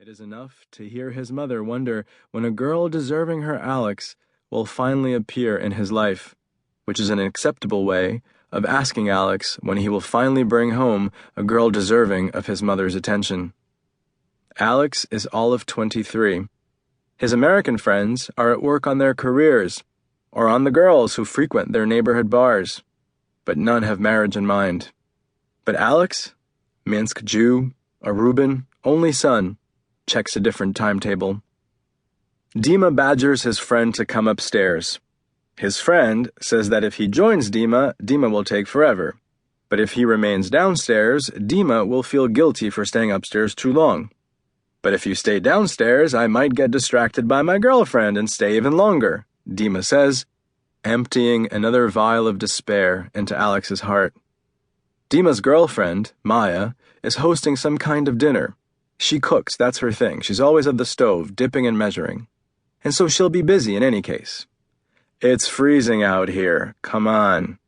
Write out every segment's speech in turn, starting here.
It is enough to hear his mother wonder when a girl deserving her Alex will finally appear in his life, which is an acceptable way of asking Alex when he will finally bring home a girl deserving of his mother's attention. Alex is all of 23. His American friends are at work on their careers, or on the girls who frequent their neighborhood bars, but none have marriage in mind. But Alex, Minsk Jew, a Rubin, only son, checks a different timetable. Dima badgers his friend to come upstairs. His friend says that if he joins Dima, Dima will take forever. But if he remains downstairs, Dima will feel guilty for staying upstairs too long. But if you stay downstairs, I might get distracted by my girlfriend and stay even longer, Dima says, emptying another vial of despair into Alex's heart. Dima's girlfriend, Maya, is hosting some kind of dinner. She cooks, that's her thing. She's always at the stove, dipping and measuring. And so she'll be busy in any case. It's freezing out here, come on.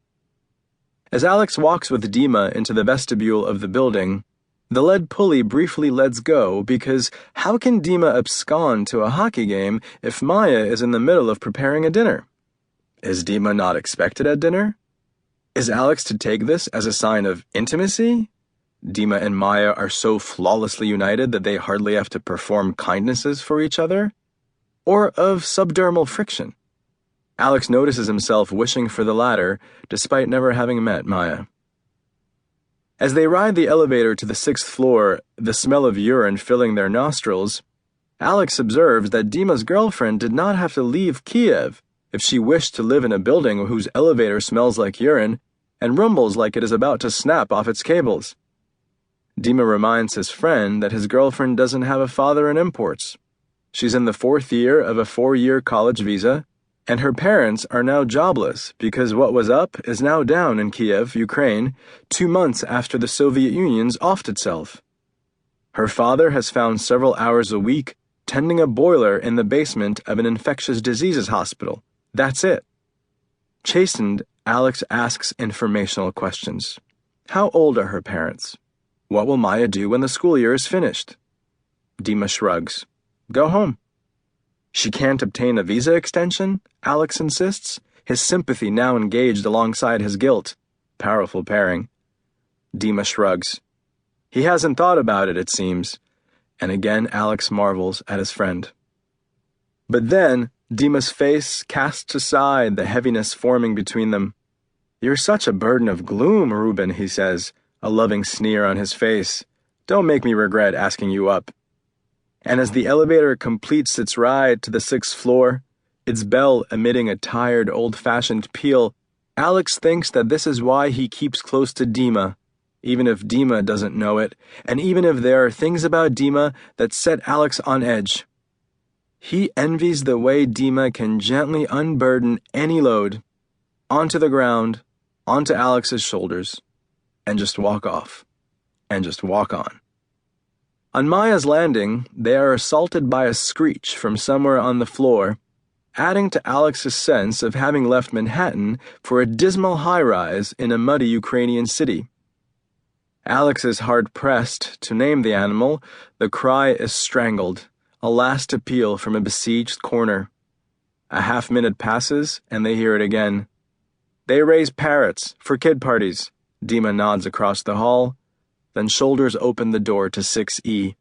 As Alex walks with Dima into the vestibule of the building, the lead pulley briefly lets go because how can Dima abscond to a hockey game if Maya is in the middle of preparing a dinner? Is Dima not expected at dinner? Is Alex to take this as a sign of intimacy? Dima and Maya are so flawlessly united that they hardly have to perform kindnesses for each other? Or of subdermal friction? Alex notices himself wishing for the latter, despite never having met Maya. As they ride the elevator to the 6th floor, the smell of urine filling their nostrils, Alex observes that Dima's girlfriend did not have to leave Kiev if she wished to live in a building whose elevator smells like urine and rumbles like it is about to snap off its cables. Dima reminds his friend that his girlfriend doesn't have a father in imports. She's in the 4th year of a 4-year college visa, and her parents are now jobless because what was up is now down in Kiev, Ukraine, 2 months after the Soviet Union's offed itself. Her father has found several hours a week tending a boiler in the basement of an infectious diseases hospital. That's it. Chastened, Alex asks informational questions. How old are her parents? What will Maya do when the school year is finished? Dima shrugs. Go home. She can't obtain a visa extension? Alex insists, his sympathy now engaged alongside his guilt. Powerful pairing. Dima shrugs. He hasn't thought about it, it seems. And again Alex marvels at his friend. But then, Dima's face casts aside the heaviness forming between them. You're such a burden of gloom, Rubin, he says, a loving sneer on his face. Don't make me regret asking you up. And as the elevator completes its ride to the 6th floor, its bell emitting a tired, old-fashioned peal, Alex thinks that this is why he keeps close to Dima, even if Dima doesn't know it, and even if there are things about Dima that set Alex on edge. He envies the way Dima can gently unburden any load, onto the ground, onto Alex's shoulders, and just walk off, and just walk on. On Maya's landing, they are assaulted by a screech from somewhere on the floor, adding to Alex's sense of having left Manhattan for a dismal high-rise in a muddy Ukrainian city. Alex is hard-pressed to name the animal. The cry is strangled, a last appeal from a besieged corner. A half-minute passes, and they hear it again. They raise parrots for kid parties. Dima nods across the hall, then shoulders open the door to 6E.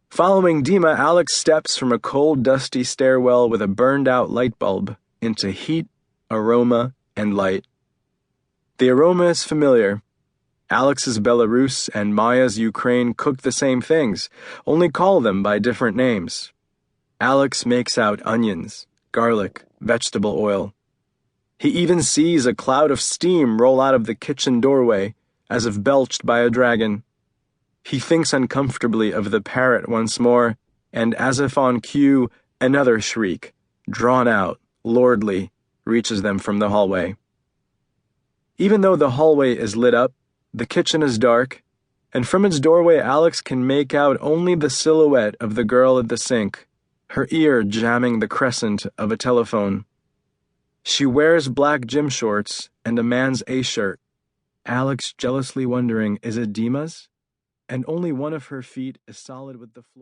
Following Dima, Alex steps from a cold, dusty stairwell with a burned-out light bulb into heat, aroma, and light. The aroma is familiar. Alex's Belarus and Maya's Ukraine cook the same things, only call them by different names. Alex makes out onions, garlic, vegetable oil. He even sees a cloud of steam roll out of the kitchen doorway, as if belched by a dragon. He thinks uncomfortably of the parrot once more, and as if on cue, another shriek, drawn out, lordly, reaches them from the hallway. Even though the hallway is lit up, the kitchen is dark, and from its doorway Alex can make out only the silhouette of the girl at the sink, her ear jamming the crescent of a telephone. She wears black gym shorts and a man's A-shirt. Alex jealously wondering, is it Dima's? And only one of her feet is solid with the floor.